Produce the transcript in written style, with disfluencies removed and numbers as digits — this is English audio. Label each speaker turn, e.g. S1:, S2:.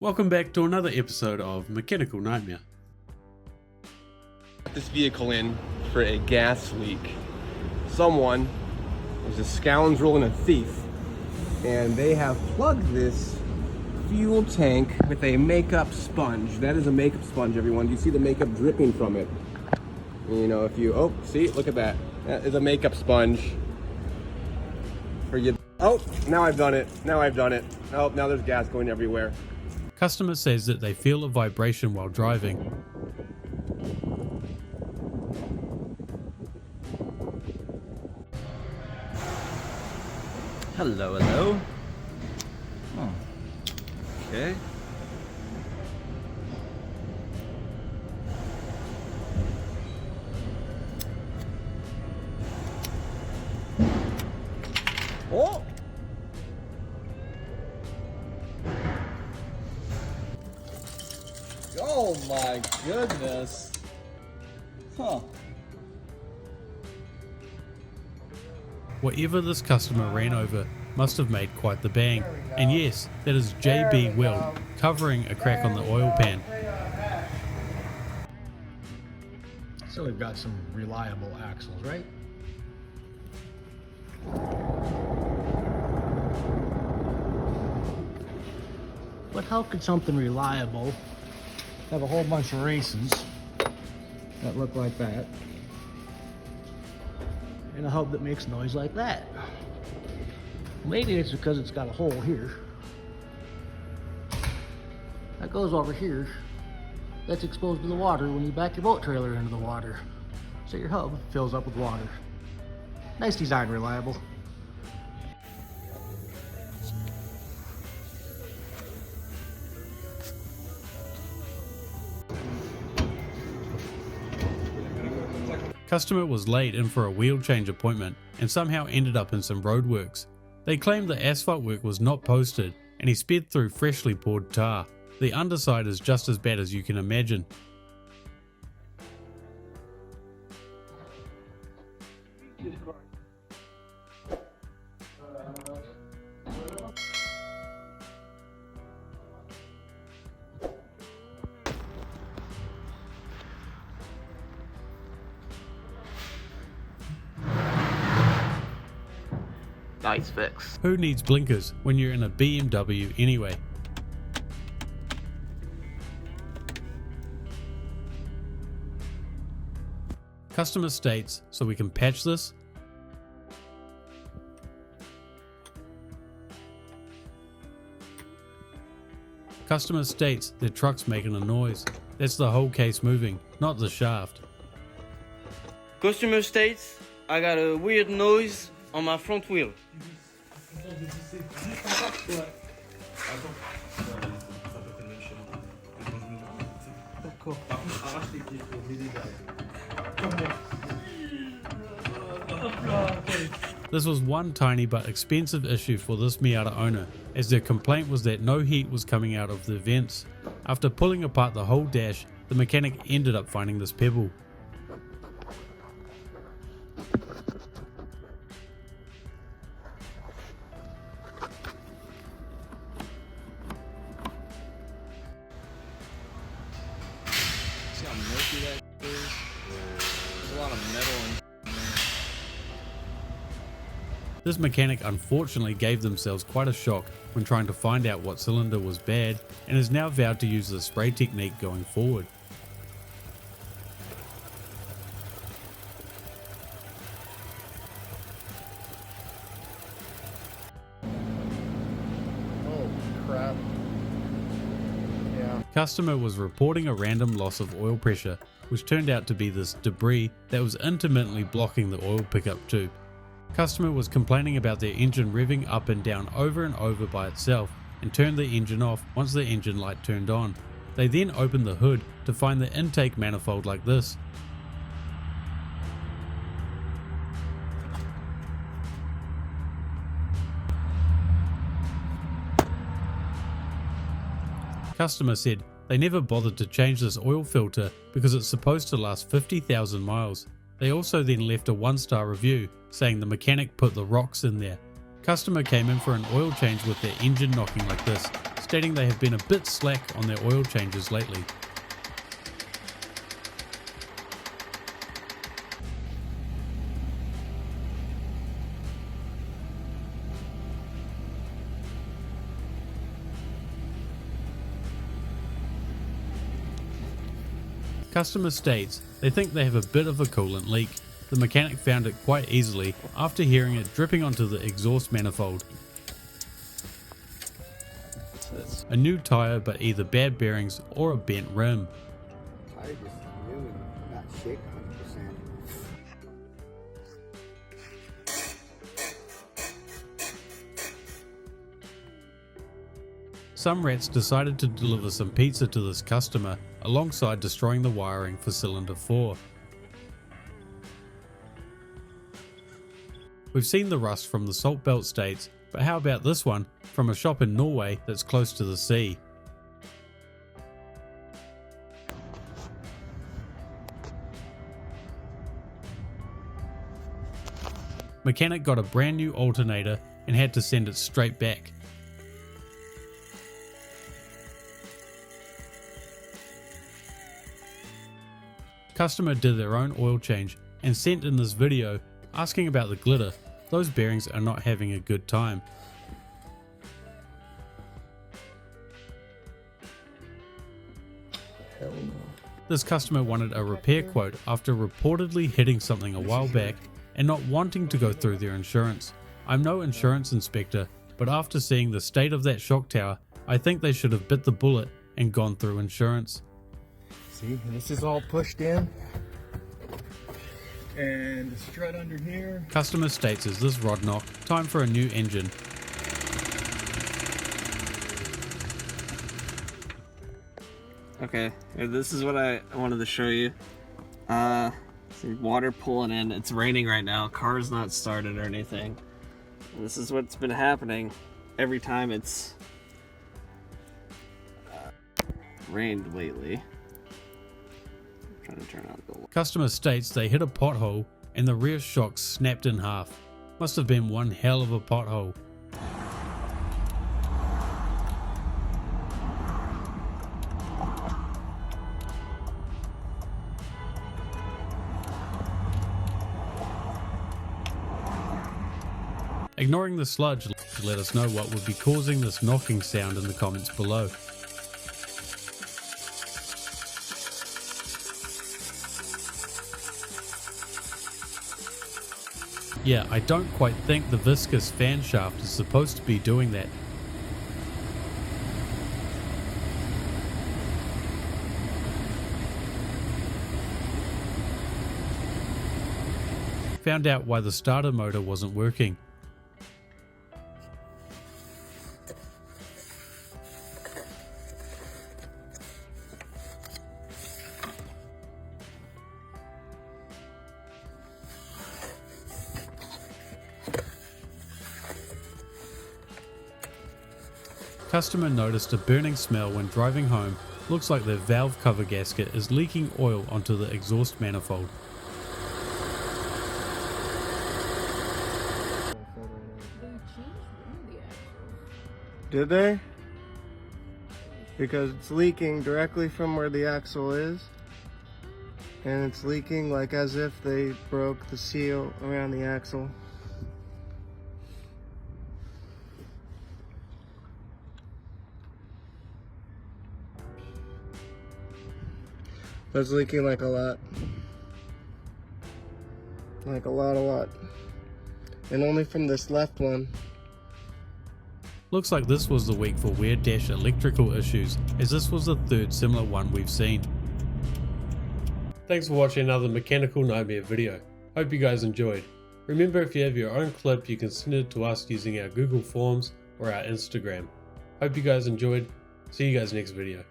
S1: Welcome back to another episode of Mechanical Nightmare.
S2: This vehicle in for a gas leak. Someone was a scoundrel and a thief, and they have plugged this fuel tank with a makeup sponge. That is a makeup sponge, everyone. Do you see the makeup dripping from it? And, you know, if you, oh, see, look at that. That is a makeup sponge for you. Oh, now I've done it. Oh, now there's gas going everywhere.
S1: Customer says that they feel a vibration while driving.
S3: Hello. Oh, okay. Oh! Oh my goodness. Huh.
S1: Whatever this customer ran over must have made quite the bang. And yes, that is JB Weld covering a crack on the oil pan.
S4: So we've got some reliable axles, right? But how could something reliable have a whole bunch of races that look like that and a hub that makes noise like that? Maybe it's because it's got a hole here that goes over here that's exposed to the water when you back your boat trailer into the water, so your hub fills up with water. Nice design, reliable.
S1: Customer was late in for a wheel change appointment and somehow ended up in some roadworks. They claimed the asphalt work was not posted and he sped through freshly poured tar. The underside is just as bad as you can imagine.
S3: Nice fix.
S1: Who needs blinkers when you're in a BMW anyway? Customer states, so we can patch this. Customer states their truck's making a noise. That's the whole case moving, not the shaft.
S5: Customer states I got a weird noise on my front wheel.
S1: This was one tiny but expensive issue for this Miata owner, as their complaint was that no heat was coming out of the vents. After pulling apart the whole dash, the mechanic ended up finding this pebble.
S5: See how murky that is? There's a lot of metal in there.
S1: This mechanic unfortunately gave themselves quite a shock when trying to find out what cylinder was bad and has now vowed to use the spray technique going forward.
S4: Oh crap. Yeah.
S1: Customer was reporting a random loss of oil pressure, which turned out to be this debris that was intermittently blocking the oil pickup tube. Customer was complaining about their engine revving up and down over and over by itself and turned the engine off once the engine light turned on. They then opened the hood to find the intake manifold like this. Customer said they never bothered to change this oil filter because it's supposed to last 50,000 miles. They also then left a 1-star review saying the mechanic put the rocks in there. Customer came in for an oil change with their engine knocking like this, stating they have been a bit slack on their oil changes lately. Customer states they think they have a bit of a coolant leak. The mechanic found it quite easily after hearing it dripping onto the exhaust manifold. A new tyre, but either bad bearings or a bent rim.
S6: Tire just really not shake 100%.
S1: Some rats decided to deliver some pizza to this customer, alongside destroying the wiring for cylinder 4. We've seen the rust from the salt belt states, but how about this one from a shop in Norway that's close to the sea? Mechanic got a brand new alternator and had to send it straight back. Customer did their own oil change and sent in this video asking about the glitter. Those bearings are not having a good time.
S6: Hell no.
S1: This customer wanted a repair quote after reportedly hitting something a while back and not wanting to go through their insurance. I'm no insurance inspector, but after seeing the state of that shock tower, I think they should have bit the bullet and gone through insurance.
S6: See, this is all pushed in. And the strut under here.
S1: Customer states is this rod knock, time for a new engine.
S5: Okay, here, this is what I wanted to show you. See water pulling in. It's raining right now. Car's not started or anything. And this is what's been happening every time it's rained lately. I'm trying to turn out the.
S1: Customer states they hit a pothole and the rear shock snapped in half. Must have been one hell of a pothole. Ignoring the sludge, let us know what would be causing this knocking sound in the comments below. Yeah, I don't quite think the viscous fan shaft is supposed to be doing that. Found out why the starter motor wasn't working. Customer noticed a burning smell when driving home. Looks like the valve cover gasket is leaking oil onto the exhaust manifold.
S2: Did they? Because it's leaking directly from where the axle is. And it's leaking like as if they broke the seal around the axle. That's leaking like a lot. Like a lot. And only from this left one.
S1: Looks like this was the week for weird dash electrical issues, as this was the third similar one we've seen. Thanks for watching another Mechanical Nightmare video. Hope you guys enjoyed. Remember, if you have your own clip, you can send it to us using our Google Forms or our Instagram. Hope you guys enjoyed. See you guys next video.